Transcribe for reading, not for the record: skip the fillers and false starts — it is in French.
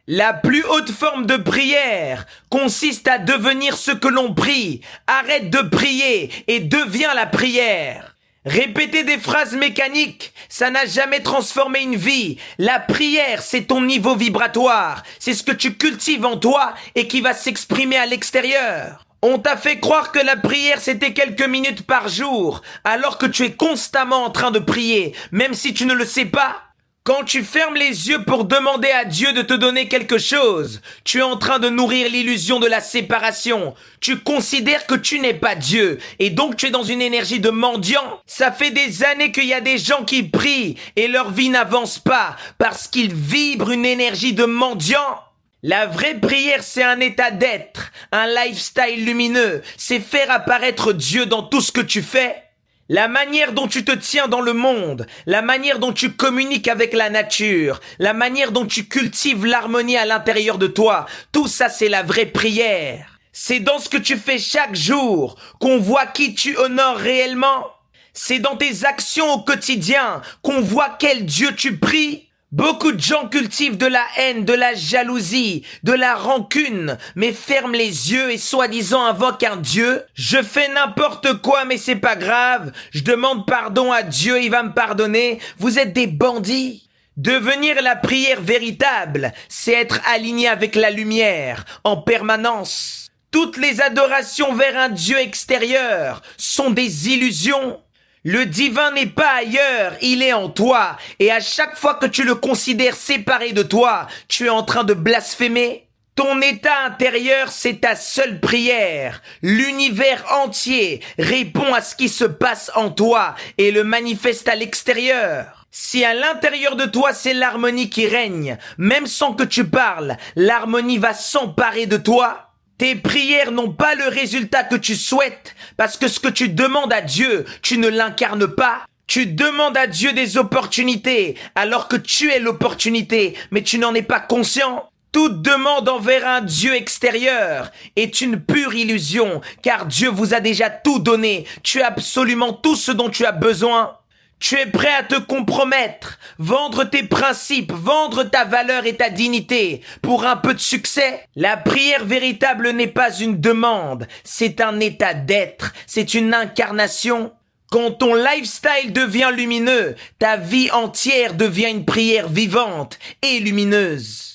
La plus haute forme de prière consiste à devenir ce que l'on prie. Arrête de prier et deviens la prière. Répéter des phrases mécaniques, ça n'a jamais transformé une vie. La prière, c'est ton niveau vibratoire. C'est ce que tu cultives en toi et qui va s'exprimer à l'extérieur. On t'a fait croire que la prière c'était quelques minutes par jour, alors que tu es constamment en train de prier, même si tu ne le sais pas. Quand tu fermes les yeux pour demander à Dieu de te donner quelque chose, tu es en train de nourrir l'illusion de la séparation. Tu considères que tu n'es pas Dieu et donc tu es dans une énergie de mendiant. Ça fait des années qu'il y a des gens qui prient et leur vie n'avance pas parce qu'ils vibrent une énergie de mendiant. La vraie prière, c'est un état d'être, un lifestyle lumineux. C'est faire apparaître Dieu dans tout ce que tu fais. La manière dont tu te tiens dans le monde, la manière dont tu communiques avec la nature, la manière dont tu cultives l'harmonie à l'intérieur de toi, tout ça c'est la vraie prière. C'est dans ce que tu fais chaque jour qu'on voit qui tu honores réellement. C'est dans tes actions au quotidien qu'on voit quel Dieu tu pries. Beaucoup de gens cultivent de la haine, de la jalousie, de la rancune, mais ferment les yeux et soi-disant invoquent un Dieu. Je fais n'importe quoi, mais c'est pas grave. Je demande pardon à Dieu, il va me pardonner. Vous êtes des bandits. Devenir la prière véritable, c'est être aligné avec la lumière, en permanence. Toutes les adorations vers un Dieu extérieur sont des illusions. Le divin n'est pas ailleurs, il est en toi. Et à chaque fois que tu le considères séparé de toi, tu es en train de blasphémer. Ton état intérieur, c'est ta seule prière. L'univers entier répond à ce qui se passe en toi et le manifeste à l'extérieur. Si à l'intérieur de toi, c'est l'harmonie qui règne, même sans que tu parles, l'harmonie va s'emparer de toi. Tes prières n'ont pas le résultat que tu souhaites, parce que ce que tu demandes à Dieu, tu ne l'incarnes pas. Tu demandes à Dieu des opportunités, alors que tu es l'opportunité, mais tu n'en es pas conscient. Toute demande envers un Dieu extérieur est une pure illusion, car Dieu vous a déjà tout donné. Tu as absolument tout ce dont tu as besoin. Tu es prêt à te compromettre, vendre tes principes, vendre ta valeur et ta dignité pour un peu de succès. La prière véritable n'est pas une demande, c'est un état d'être, c'est une incarnation. Quand ton lifestyle devient lumineux, ta vie entière devient une prière vivante et lumineuse.